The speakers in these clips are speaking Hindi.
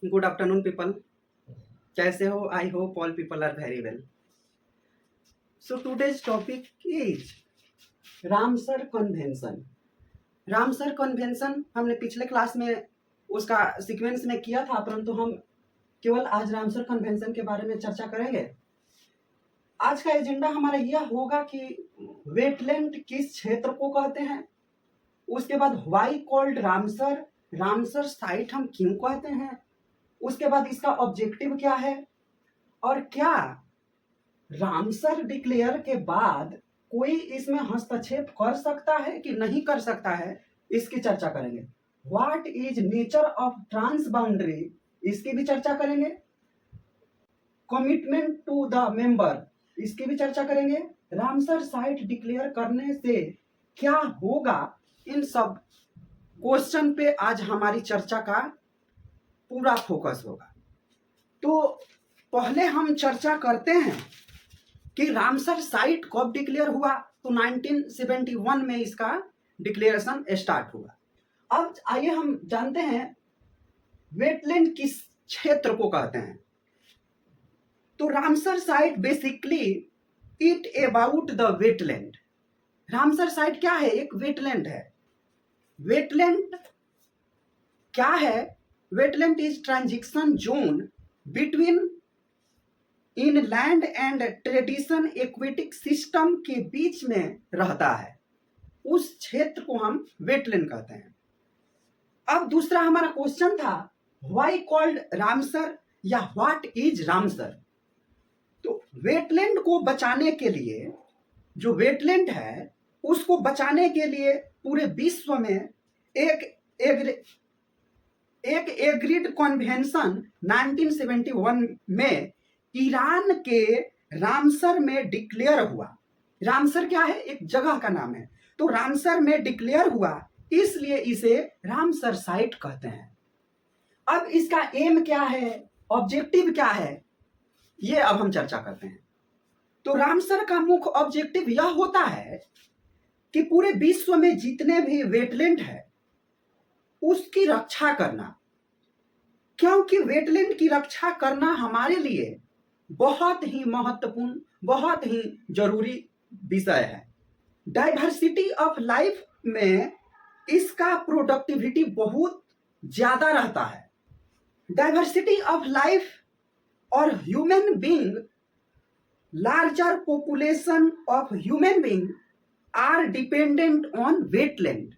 गुड आफ्टरनून पीपल, कैसे हो? I hope all people are very well. So today's topic is Ramsar Convention. Ramsar Convention हमने पिछले क्लास में उसका सीक्वेंस में किया था, परंतु हम केवल आज रामसर कन्वेंशन के बारे में चर्चा करेंगे. आज का एजेंडा हमारा यह होगा कि वेटलैंड किस क्षेत्र को कहते हैं, उसके बाद why called Ramsar, Ramsar site हम क्यों कहते हैं, उसके बाद इसका ऑब्जेक्टिव क्या है, और क्या रामसर डिक्लेयर के बाद कोई इसमें हस्तक्षेप कर सकता है कि नहीं कर सकता है, इसकी चर्चा करेंगे. What is nature of trans boundary, इसकी भी चर्चा करेंगे. कमिटमेंट टू द मेंबर, इसकी भी चर्चा करेंगे. रामसर साइट डिक्लेयर करने से क्या होगा, इन सब क्वेश्चन पे आज हमारी चर्चा का पूरा फोकस होगा. तो पहले हम चर्चा करते हैं कि रामसर साइट कब डिक्लेयर हुआ. तो 1971 में इसका डिक्लेरेशन स्टार्ट हुआ. अब आइए हम जानते हैं वेटलैंड किस क्षेत्र को कहते हैं. तो Ramsar site basically it about the wetland. Ramsar site क्या है? एक वेटलैंड है. वेटलैंड क्या है? Wetland is transition zone between inland and tradition aquatic system के बीच में रहता है. उस क्षेत्र को हम वेटलैंड कहते हैं. अब दूसरा हमारा क्वेश्चन था व्हाई कॉल्ड रामसर या व्हाट इज रामसर. तो वेटलैंड को बचाने के लिए, जो वेटलैंड है उसको बचाने के लिए पूरे विश्व में एक एग्रीड कन्वेंशन 1971 में ईरान के रामसर में डिक्लेयर हुआ. रामसर क्या है? एक जगह का नाम है. तो रामसर में डिक्लेयर हुआ, इसलिए इसे रामसर साइट कहते हैं. अब इसका एम क्या है, ऑब्जेक्टिव क्या है, ये अब हम चर्चा करते हैं. तो रामसर का मुख्य ऑब्जेक्टिव यह होता है कि पूरे विश्व में जितने भी वेटलैंड है उसकी रक्षा करना, क्योंकि वेटलैंड की रक्षा करना हमारे लिए बहुत ही महत्वपूर्ण, बहुत ही जरूरी विषय है. डाइवर्सिटी ऑफ लाइफ में इसका प्रोडक्टिविटी बहुत ज्यादा रहता है. डाइवर्सिटी ऑफ लाइफ और human being, larger population of human being are dependent on wetland.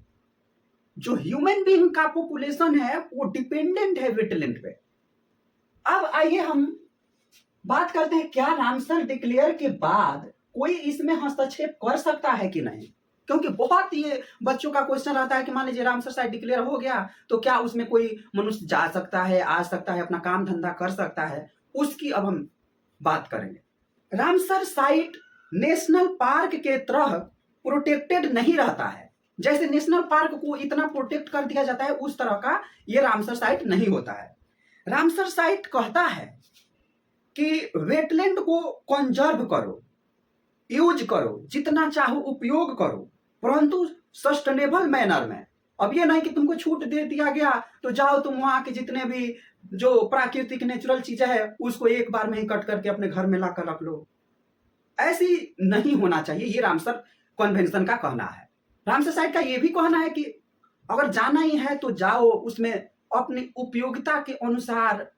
जो ह्यूमन बीइंग का पॉपुलेशन है वो डिपेंडेंट है वेटलैंड पे. अब आइए हम बात करते हैं क्या रामसर डिक्लेयर के बाद कोई इसमें हस्तक्षेप कर सकता है कि नहीं. क्योंकि बहुत ये बच्चों का क्वेश्चन रहता है कि मान लीजिए रामसर साइट डिक्लेयर हो गया तो क्या उसमें कोई मनुष्य जा सकता है, आ सकता है, अपना काम धंधा कर सकता है. उसकी अब हम बात करेंगे. रामसर साइट नेशनल पार्क के तरह प्रोटेक्टेड नहीं रहता है. जैसे नेशनल पार्क को इतना प्रोटेक्ट कर दिया जाता है उस तरह का ये रामसर साइट नहीं होता है. रामसर साइट कहता है कि वेटलैंड को कंजर्व करो, यूज करो, जितना चाहो उपयोग करो, परंतु सस्टेनेबल मैनर में. अब ये नहीं कि तुमको छूट दे दिया गया तो जाओ तुम वहां के जितने भी जो प्राकृतिक नेचुरल चीजें है उसको एक बार में ही कट करके अपने घर में लाकर रख लो. ऐसी नहीं होना चाहिए. ये रामसर कन्वेंशन का कहना है. रामसर साइट का ये भी कहना है कि अगर जाना ही है तो जाओ, उसमें अपनी उपयोगिता के अनुसार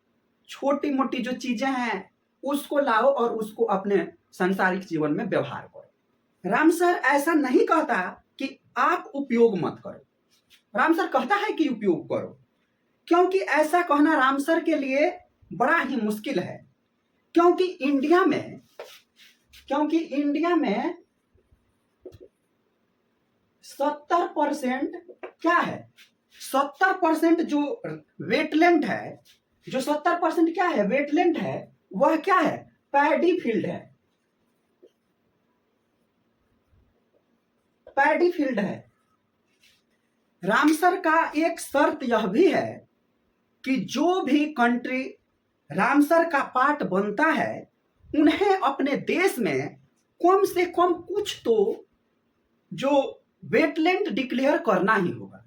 छोटी मोटी जो चीजें हैं उसको लाओ और उसको अपने सांसारिक जीवन में व्यवहार करो. रामसर ऐसा नहीं कहता कि आप उपयोग मत करो. रामसर कहता है कि उपयोग करो, क्योंकि ऐसा कहना रामसर के लिए बड़ा ही मुश्किल है. क्योंकि इंडिया में 70% क्या है, 70% जो वेटलैंड है, जो 70% क्या है, वेटलैंड है, वह क्या है, पैडी फील्ड है. पैडी फील्ड है. रामसर का एक शर्त यह भी है कि जो भी कंट्री रामसर का पार्ट बनता है उन्हें अपने देश में कम से कम कुछ तो जो वेटलैंड डिक्लेयर करना ही होगा.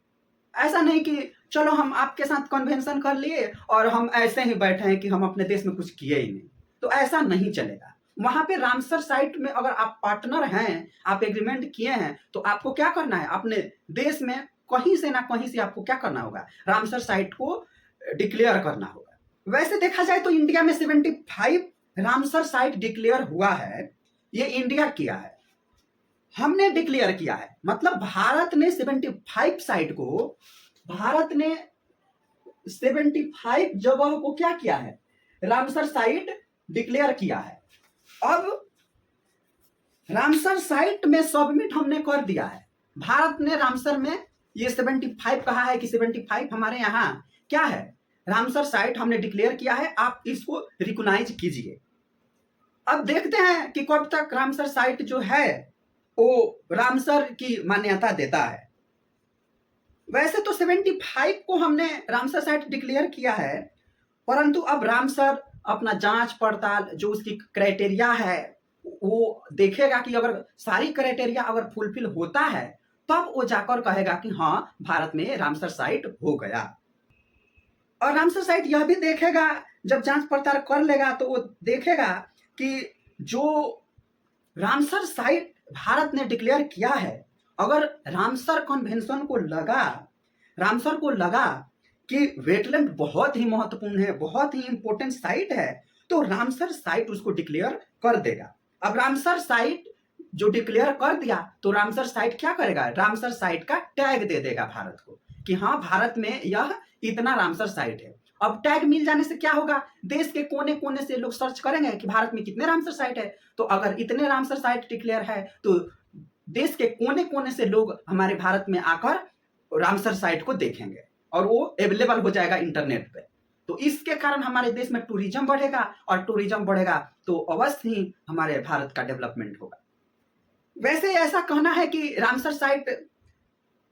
ऐसा नहीं कि चलो हम आपके साथ कन्वेंशन कर लिए और हम ऐसे ही बैठे हैं कि हम अपने देश में कुछ किए ही नहीं, तो ऐसा नहीं चलेगा। वहां पे रामसर साइट में अगर आप पार्टनर हैं, आप एग्रीमेंट किए हैं, तो आपको क्या करना है, अपने देश में कहीं से ना कहीं से आपको क्या करना होगा, रामसर साइट को डिक्लेयर करना होगा। वैसे देखा जाए तो इंडिया में 75 रामसर साइट डिक्लेयर हुआ है, ये इंडिया किया है, हमने डिक्लेयर किया है। मतलब भारत ने 75 साइट को, भारत ने 75 जगह को क्या किया है, रामसर साइट डिक्लेयर किया है। अब रामसर साइट में सबमिट हमने कर दिया है, भारत ने रामसर में ये 75 कहा है कि 75 हमारे यहाँ क्या है, रामसर साइट हमने डिक्लेयर किया है, आप इसको रिकॉग्नाइज कीजिए। अब देखते हैं कि कब तक रामसर साइट जो है वो रामसर की मान्यता देता है। वैसे तो 75 को हमने रामसर साइट डिक्लेयर किया है, परंतु अब रामसर अपना जांच पड़ताल जो उसकी क्राइटेरिया है वो देखेगा कि अगर सारी क्राइटेरिया अगर फुलफिल होता है तब वो जाकर कहेगा कि हाँ भारत में रामसर साइट हो गया। और रामसर साइट यह भी देखेगा, जब जांच पड़ताल कर लेगा तो वो देखेगा कि जो रामसर साइट भारत ने डिक्लेयर किया है, अगर रामसर कन्वेंशन को लगा, रामसर को लगा कि वेटलैंड बहुत ही महत्वपूर्ण है, बहुत ही इंपॉर्टेंट साइट है, तो रामसर साइट उसको डिक्लेयर कर देगा। अब रामसर साइट जो डिक्लेयर कर दिया तो रामसर साइट क्या करेगा, रामसर साइट का टैग दे देगा भारत को कि हाँ भारत में यह इतना रामसर साइट है। अब टैग मिल जाने से क्या होगा, देश के कोने कोने से लोग सर्च करेंगे कि भारत में कितने रामसर साइट है, तो अगर इतने रामसर साइट डिक्लेयर है तो देश के कोने कोने से लोग हमारे भारत में आकर रामसर साइट को देखेंगे और वो अवेलेबल हो जाएगा इंटरनेट पे। तो इसके कारण हमारे देश में टूरिज्म बढ़ेगा और टूरिज्म बढ़ेगा तो अवश्य ही हमारे भारत का डेवलपमेंट होगा। वैसे ऐसा कहना है कि रामसर साइट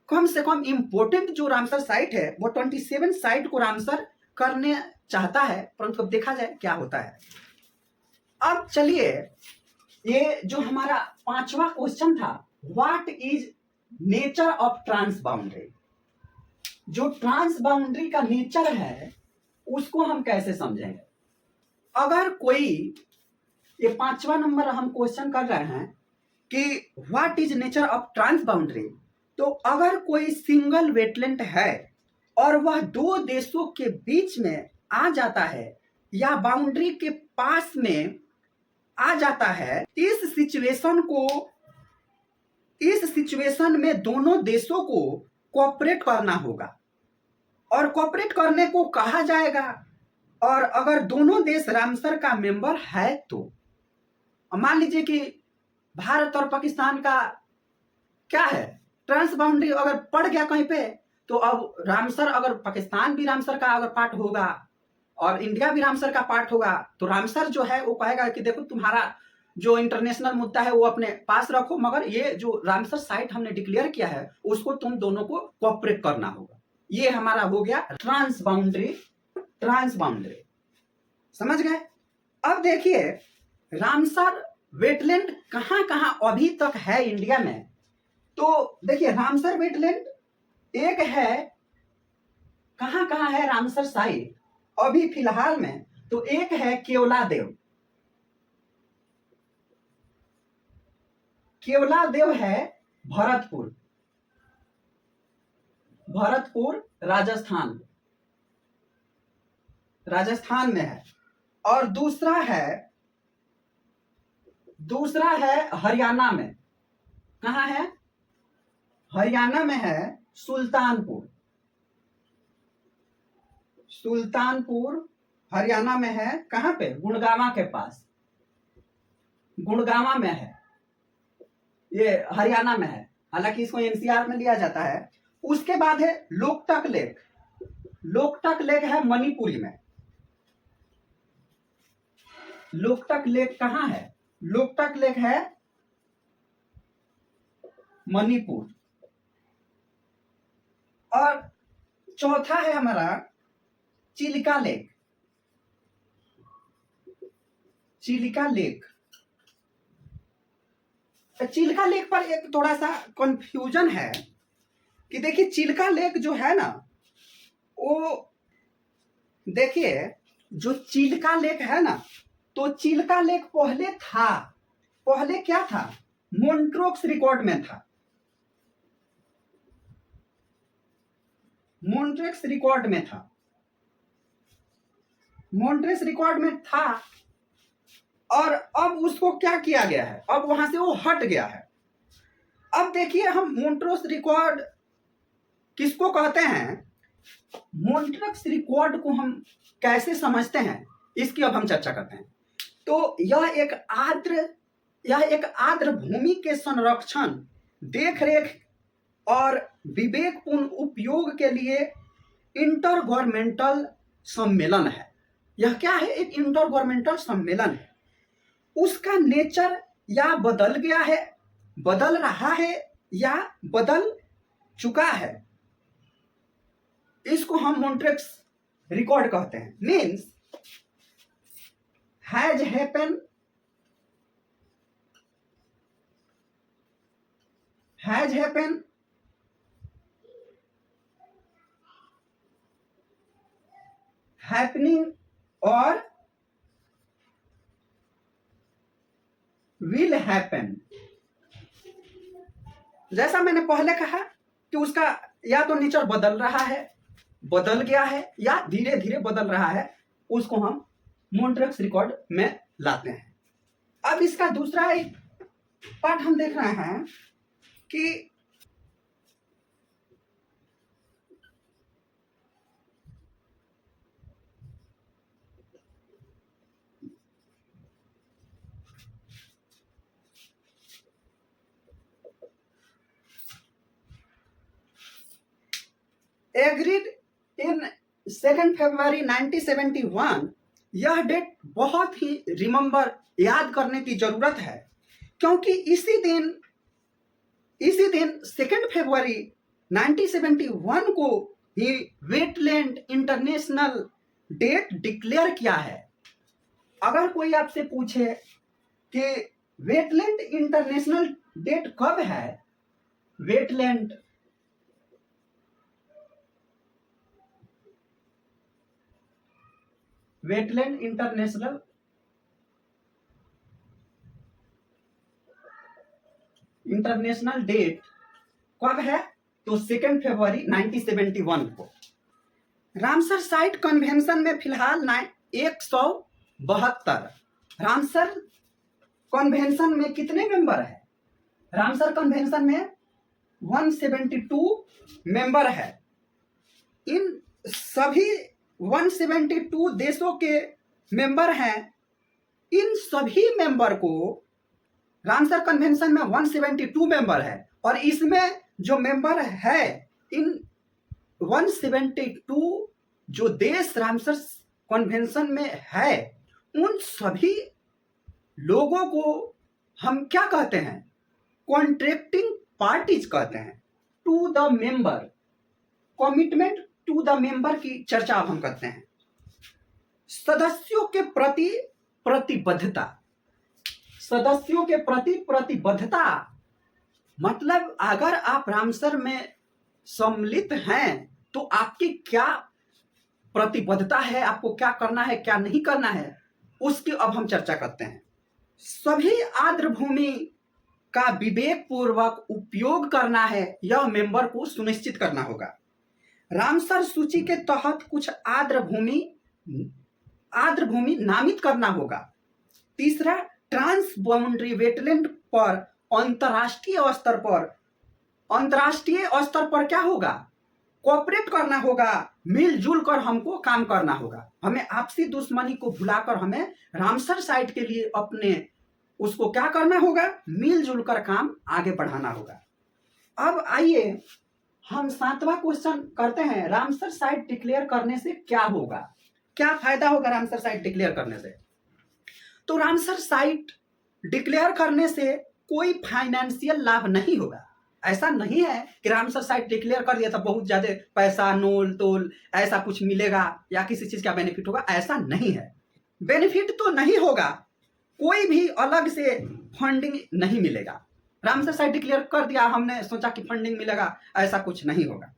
कम से कम इंपोर्टेंट जो रामसर साइट है वो 27 साइट को रामसर करने चाहता है, परंतु अब देखा जाए क्या होता है। अब चलिए ये जो हमारा 5वां क्वेश्चन था, what is nature of trans boundary, जो ट्रांस बाउंड्री का नेचर है उसको हम कैसे समझेंगे। अगर कोई, ये 5वां नंबर हम क्वेश्चन कर रहे हैं कि what is nature of trans boundary, तो अगर कोई सिंगल वेटलैंड है और वह दो देशों के बीच में आ जाता है या बाउंड्री के पास में आ जाता है, इस सिचुएशन में दोनों देशों को कोऑपरेट करना होगा और कोऑपरेट करने को कहा जाएगा। और अगर दोनों देश रामसर का मेंबर है तो मान लीजिए कि भारत और पाकिस्तान का क्या है, ट्रांस बाउंड्री अगर पड़ गया कहीं पे, तो अब रामसर, अगर पाकिस्तान भी रामसर का अगर पार्ट होगा और इंडिया भी रामसर का पार्ट होगा, तो रामसर जो है वो कहेगा कि देखो तुम्हारा जो इंटरनेशनल मुद्दा है वो अपने पास रखो, मगर ये जो रामसर साइट हमने डिक्लेयर किया है उसको तुम दोनों को कोऑपरेट करना होगा। ये हमारा हो गया ट्रांस बाउंड्री, ट्रांस बाउंड्री, समझ गए। अब देखिए रामसर वेटलैंड कहां कहां अभी तक है इंडिया में, तो देखिए रामसर वेटलैंड एक है, कहां कहां है रामसर साइट अभी फिलहाल में, तो एक है केवलादेव, केवलादेव है भरतपुर, भरतपुर राजस्थान, राजस्थान में है। और दूसरा है हरियाणा में, कहां है, हरियाणा में है सुल्तानपुर, सुल्तानपुर हरियाणा में है, कहां पे, गुड़गांव के पास, गुड़गांव में है, ये हरियाणा में है, हालांकि इसको एनसीआर में लिया जाता है। उसके बाद है लोकटक लेक, लोकटक लेक है मणिपुरी में, लोकटक लेक कहां है, लोकटक लेक है मणिपुर। और चौथा है हमारा Chilika Lake, Chilika Lake. Chilka Lake पर एक थोड़ा सा कंफ्यूजन है कि देखिए चिल्का लेक जो है ना, वो देखिए, जो चिल्का लेक है ना, तो चिल्का लेक पहले क्या था, मोन्ट्रोक्स रिकॉर्ड में था। मोन्ट्रेक्स रिकॉर्ड में था और अब उसको क्या किया गया है, अब वहां से वो हट गया है। अब देखिए, हम मोन्ट्रोक्स रिकॉर्ड किसको कहते हैं, मोन्ट्रेक्स रिकॉर्ड को हम कैसे समझते हैं, इसकी अब हम चर्चा करते हैं। तो यह एक आर्द्र भूमि के संरक्षण, देखरेख और विवेकपूर्ण उपयोग के लिए इंटर गवर्नमेंटल सम्मेलन है। यह क्या है, एक इंटर गवर्नमेंटल सम्मेलन है। उसका नेचर या बदल गया है, बदल रहा है या बदल चुका है, इसको हम मोन्ट्रेक्स रिकॉर्ड कहते हैं। मीन्स हैज हैपन, हैपनिंग और विल हैपन। जैसा मैंने पहले कहा कि उसका या तो नेचर बदल रहा है, बदल गया है, या धीरे धीरे बदल रहा है, उसको हम मोन्ट्रेक्स रिकॉर्ड में लाते हैं। अब इसका दूसरा एक पार्ट हम देख रहे हैं कि एग्रीड इन 2 फरवरी 1971। यह डेट बहुत ही रिमेंबर, याद करने की जरूरत है, क्योंकि इसी दिन 2 फरवरी 1971 को ही वेटलैंड इंटरनेशनल डेट डिक्लेयर किया है। अगर कोई आपसे पूछे कि वेटलैंड इंटरनेशनल डेट कब है, वेटलैंड इंटरनेशनल डेट कब है, तो 2 फरवरी 1971 को। रामसर साइट कन्वेंशन में फिलहाल 172। रामसर कन्वेंशन में कितने मेंबर है, रामसर कन्वेंशन में 172 मेंबर है। इन सभी 172 देशों के मेंबर हैं। इन सभी मेंबर को, रामसर कन्वेंशन में 172 मेंबर है, और इसमें जो मेंबर है, इन 172 जो देश रामसर कन्वेंशन में है, उन सभी लोगों को हम क्या कहते हैं, कॉन्ट्रैक्टिंग पार्टीज कहते हैं। To the member, commitment to the member की चर्चा अब हम करते हैं। सदस्यों के प्रति प्रतिबद्धता, सदस्यों के प्रति प्रतिबद्धता मतलब अगर आप रामसर में सम्मिलित हैं तो आपकी क्या प्रतिबद्धता है, आपको क्या करना है, क्या नहीं करना है, उसकी अब हम चर्चा करते हैं। सभी आर्द्र भूमि का विवेक पूर्वक उपयोग करना है, यह मेंबर को सुनिश्चित करना होगा। रामसर सूची के तहत कुछ आर्द्र भूमि नामित करना होगा। तीसरा, ट्रांस बाउंड्री वेटलैंड पर अंतरराष्ट्रीय स्तर पर क्या होगा, कोऑपरेट करना होगा, मिलजुल कर हमको काम करना होगा। हमें आपसी दुश्मनी को भुलाकर हमें रामसर साइट के लिए अपने उसको क्या करना होगा, मिलजुल कर काम आगे बढ़ाना होगा। अब आइए हम 7वां क्वेश्चन करते हैं, रामसर साइट डिक्लेयर करने से क्या होगा, क्या फायदा होगा रामसर साइट डिक्लेयर करने से। तो रामसर साइट डिक्लेयर करने से कोई फाइनेंशियल लाभ नहीं होगा। ऐसा नहीं है कि रामसर साइट डिक्लेयर कर दिया तो बहुत ज्यादा पैसा, नोल तोल ऐसा कुछ मिलेगा या किसी चीज का बेनिफिट होगा, ऐसा नहीं है। बेनिफिट तो नहीं होगा, कोई भी अलग से फंडिंग नहीं मिलेगा। रामसर साइट डिक्लेयर कर दिया, हमने सोचा कि फंडिंग मिलेगा, ऐसा कुछ नहीं होगा।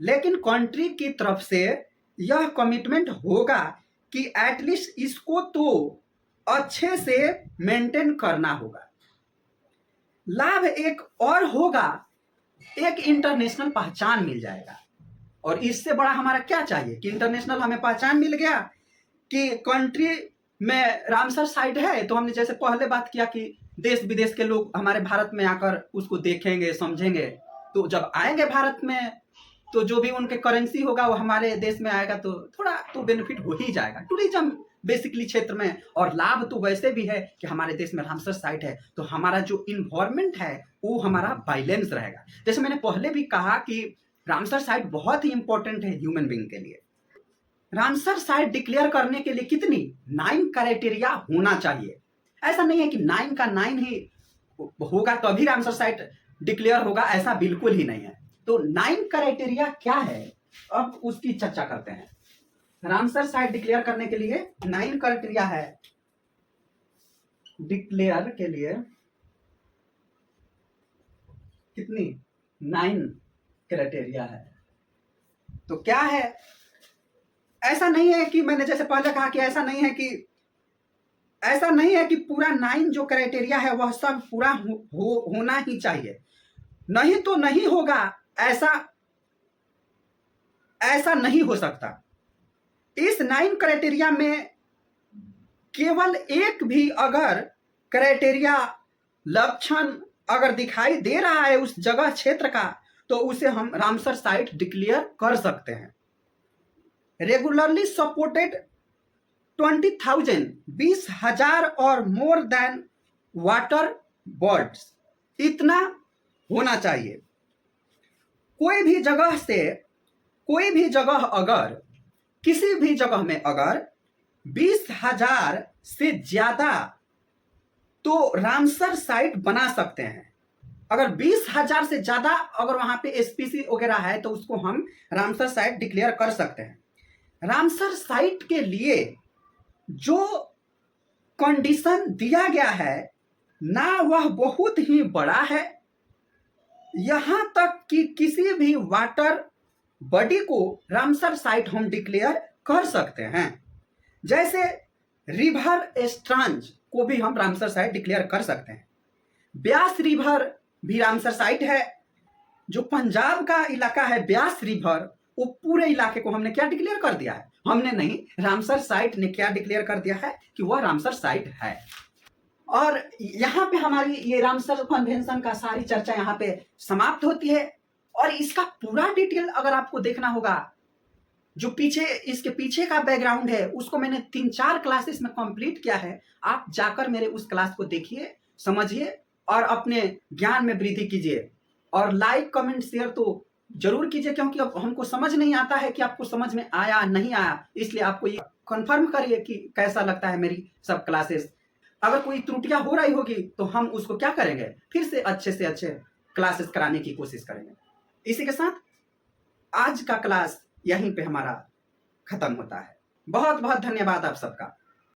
लेकिन कंट्री की तरफ से यह कमिटमेंट होगा कि एटलीस्ट इसको तो अच्छे से मेंटेन करना होगा। लाभ एक और होगा, एक इंटरनेशनल पहचान मिल जाएगा। और इससे बड़ा हमारा क्या चाहिए कि इंटरनेशनल हमें पहचान मिल गया कि कंट्री में रामसर साइट है, तो हमने जैसे पहले बात किया कि देश विदेश के लोग हमारे भारत में आकर उसको देखेंगे, समझेंगे। तो जब आएंगे भारत में तो जो भी उनके करेंसी होगा वो हमारे देश में आएगा, तो थोड़ा तो बेनिफिट हो ही जाएगा टूरिज्म बेसिकली क्षेत्र में। और लाभ तो वैसे भी है कि हमारे देश में रामसर साइट है तो हमारा जो इन्वायरमेंट है वो हमारा बैलेंस रहेगा। जैसे मैंने पहले भी कहा कि रामसर साइट बहुत ही इंपॉर्टेंट है ह्यूमन बीइंग के लिए। रामसर साइट डिक्लेयर करने के लिए कितनी 9 क्राइटेरिया होना चाहिए। ऐसा नहीं है कि 9 का 9 ही होगा तभी रामसर साइट डिक्लेयर होगा, ऐसा बिल्कुल ही नहीं है। तो 9 क्राइटेरिया क्या है, अब उसकी चर्चा करते हैं। रामसर साइट डिक्लेयर करने के लिए 9 क्राइटेरिया है। डिक्लेयर के लिए कितनी 9 क्राइटेरिया है। तो क्या है, ऐसा नहीं है कि मैंने जैसे पहले कहा कि ऐसा नहीं है कि पूरा 9 जो क्राइटेरिया है वह सब पूरा होना ही चाहिए, नहीं तो नहीं होगा। ऐसा नहीं हो सकता। इस 9 क्राइटेरिया में केवल एक भी अगर क्राइटेरिया लक्षण अगर दिखाई दे रहा है उस जगह क्षेत्र का, तो उसे हम रामसर साइट डिक्लेयर कर सकते हैं। रेगुलरली सपोर्टेड 20,000 20,000 और मोर देन वाटर बर्ड्स, इतना होना चाहिए। कोई भी जगह अगर किसी भी जगह में अगर 20,000 से ज्यादा तो रामसर साइट बना सकते हैं। अगर 20,000 से ज्यादा अगर वहां पे एसपीसी वगैरह है तो उसको हम रामसर साइट डिक्लेयर कर सकते हैं। रामसर साइट के लिए जो कंडीशन दिया गया है ना वह बहुत ही बड़ा है, यहां तक कि किसी भी वाटर बॉडी को रामसर साइट हम डिक्लेयर कर सकते हैं। जैसे रिवर एस्ट्रांज को भी हम रामसर साइट डिक्लेयर कर सकते हैं। ब्यास रिवर भी रामसर साइट है। जो पंजाब का इलाका है ब्यास रिवर, वो पूरे इलाके को हमने क्या डिक्लेयर कर दिया है, हमने नहीं, रामसर साइट ने क्या डिक्लेयर कर दिया है कि वह रामसर साइट है। और यहाँ पे हमारी ये रामसर कन्वेंशन का सारी चर्चा यहाँ पे समाप्त होती है। और इसका पूरा डिटेल अगर आपको देखना होगा, जो इसके पीछे का बैकग्राउंड है उसको मैंने 3-4 क्लासेस में कंप्लीट किया है। आप जाकर मेरे उस क्लास को देखिए, समझिए और अपने ज्ञान में वृद्धि कीजिए। और लाइक कमेंट शेयर तो जरूर कीजिए, क्योंकि अब हमको समझ नहीं आता है कि आपको समझ में आया नहीं आया, इसलिए आपको ये कंफर्म करिए कि कैसा लगता है मेरी सब क्लासेस। अगर कोई त्रुटियां हो रही होगी तो हम उसको क्या करेंगे, फिर से अच्छे क्लासेस कराने की कोशिश करेंगे। इसी के साथ आज का क्लास यहीं पे हमारा खत्म होता है। बहुत बहुत धन्यवाद आप सबका।